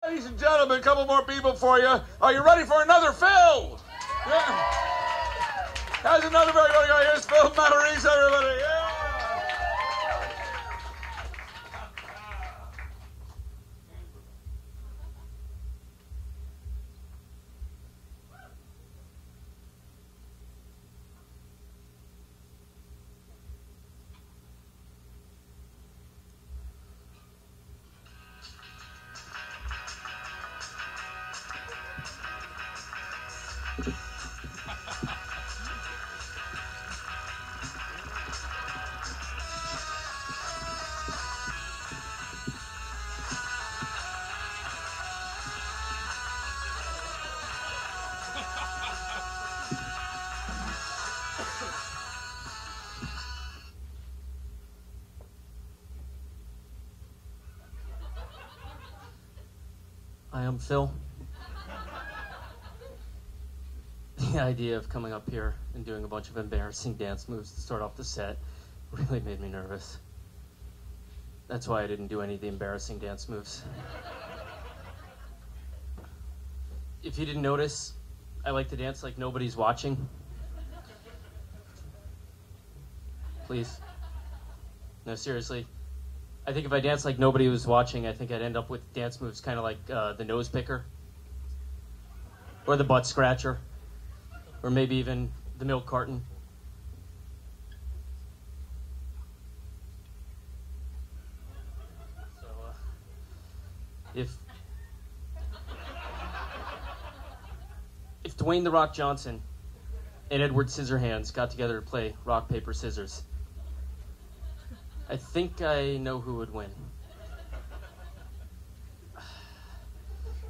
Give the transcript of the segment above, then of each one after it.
Ladies and gentlemen, a couple more people for you. Are you ready for another Phil? Yeah. How's another very good guy? Here's Phil Matarese, everybody. Yeah. Hi, I'm Phil. The idea of coming up here and doing a bunch of embarrassing dance moves to start off the set really made me nervous. That's why I didn't do any of the embarrassing dance moves. If you didn't notice, I like to dance like nobody's watching. Please. No, seriously. I think if I danced like nobody was watching, I think I'd end up with dance moves kind of like the nose picker, or the butt scratcher, or maybe even the milk carton. So, if Dwayne "The Rock" Johnson and Edward Scissorhands got together to play rock, paper, scissors, I think I know who would win.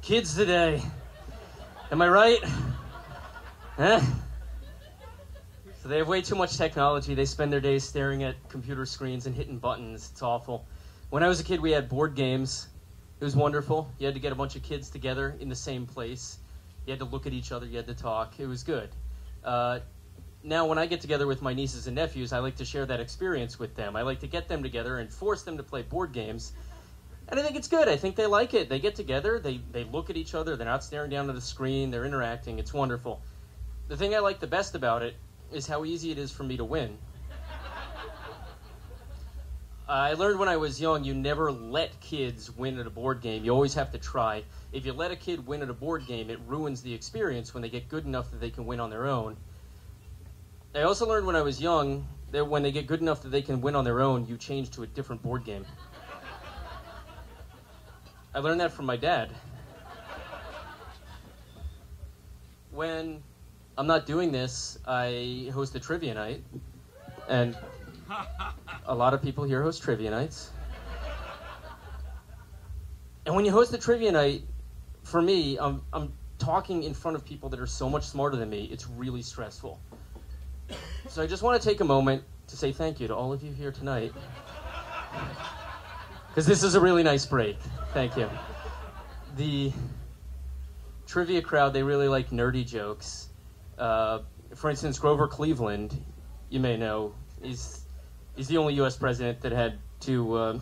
Kids today. Am I right? Huh? So they have way too much technology. They spend their days staring at computer screens and hitting buttons. It's awful. When I was a kid, we had board games. It was wonderful. You had to get a bunch of kids together in the same place. You had to look at each other. You had to talk. It was good. Now, when I get together with my nieces and nephews, I like to share that experience with them. I like to get them together and force them to play board games. And I think it's good. I think they like it. They get together, they look at each other, they're not staring down at the screen, they're interacting. It's wonderful. The thing I like the best about it is how easy it is for me to win. I learned when I was young, you never let kids win at a board game. You always have to try. If you let a kid win at a board game, it ruins the experience when they get good enough that they can win on their own. I also learned when I was young that when they get good enough that they can win on their own, you change to a different board game. I learned that from my dad. When I'm not doing this, I host a trivia night, and a lot of people here host trivia nights. And when you host a trivia night, for me, I'm talking in front of people that are so much smarter than me, it's really stressful. So I just want to take a moment to say thank you to all of you here tonight. Because this is a really nice break. Thank you. The trivia crowd, they really like nerdy jokes. For instance, Grover Cleveland, you may know, he's the only U.S. president that had two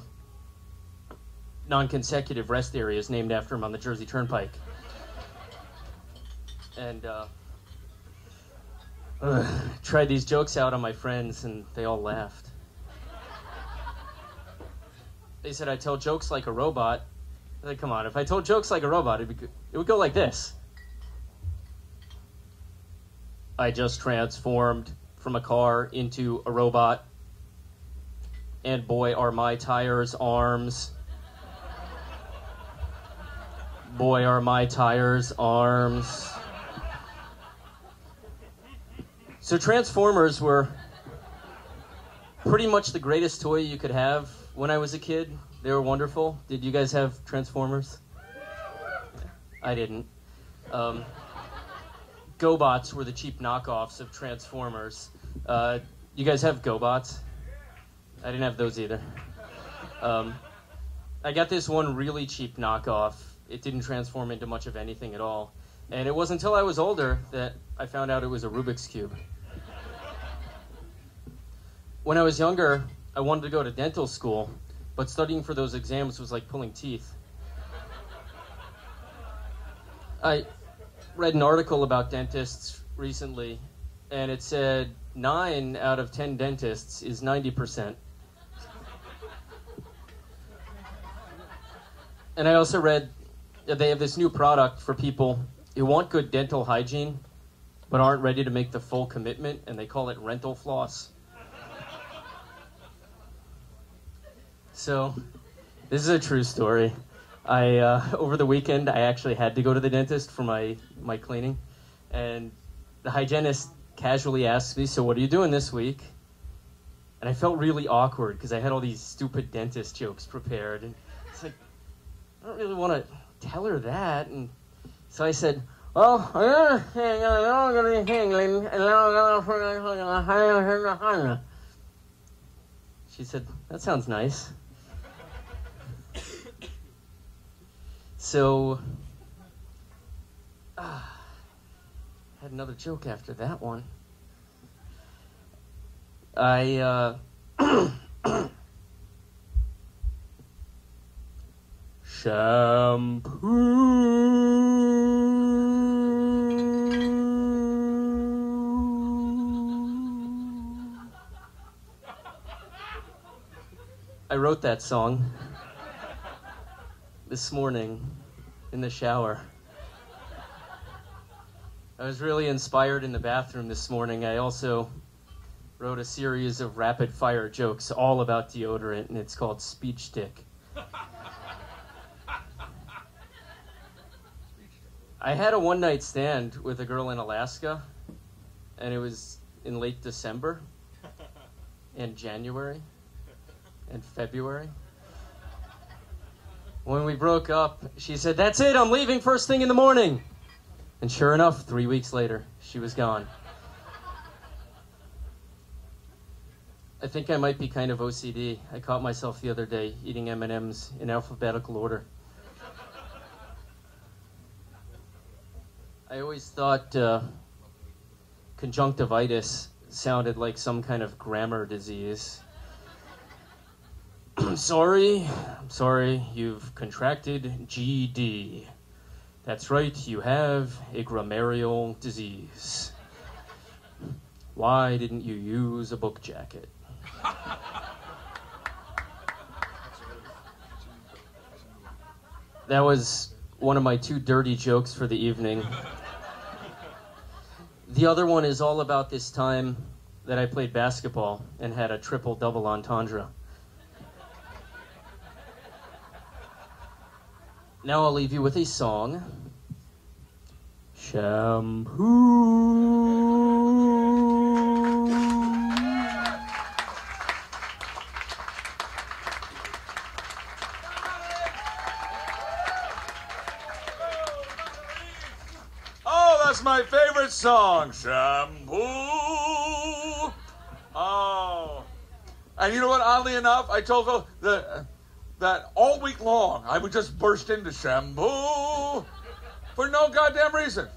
non-consecutive rest areas named after him on the Jersey Turnpike. And tried these jokes out on my friends, and they all laughed. They said I tell jokes like a robot. I said, come on, if I told jokes like a robot, it would go like this. I just transformed from a car into a robot, and boy, are my tires arms. Boy, are my tires arms. So Transformers were pretty much the greatest toy you could have when I was a kid. They were wonderful. Did you guys have Transformers? I didn't. GoBots were the cheap knockoffs of Transformers. You guys have GoBots? I didn't have those either. I got this one really cheap knockoff. It didn't transform into much of anything at all. And it wasn't until I was older that I found out it was a Rubik's Cube. When I was younger, I wanted to go to dental school, but studying for those exams was like pulling teeth. I read an article about dentists recently, and it said 9 out of 10 dentists is 90%. And I also read that they have this new product for people who want good dental hygiene but aren't ready to make the full commitment, and they call it rental floss. So, this is a true story. Over the weekend, I actually had to go to the dentist for my cleaning, and the hygienist casually asked me, "So what are you doing this week?" And I felt really awkward because I had all these stupid dentist jokes prepared, and it's like, I don't really want to tell her that. And so I said, "Well, she said, "That sounds nice." So, had another joke after that one. I wrote that song this morning in the shower. I was really inspired in the bathroom this morning. I also wrote a series of rapid-fire jokes all about deodorant, and it's called Speech Dick. I had a one-night stand with a girl in Alaska, and it was in late December, and January, and February. When we broke up, she said, "That's it, I'm leaving first thing in the morning." And sure enough, 3 weeks later, she was gone. I think I might be kind of OCD. I caught myself the other day eating M&Ms in alphabetical order. I always thought conjunctivitis sounded like some kind of grammar disease. I'm sorry, you've contracted GD. That's right, you have a grammarial disease. Why didn't you use a book jacket? That was one of my 2 dirty jokes for the evening. The other one is all about this time that I played basketball and had a triple-double entendre. Now I'll leave you with a song. Shampoo. Oh, that's my favorite song. Shampoo. Oh. And you know what? Oddly enough, I told Phil that all week long I would just burst into shampoo for no goddamn reason.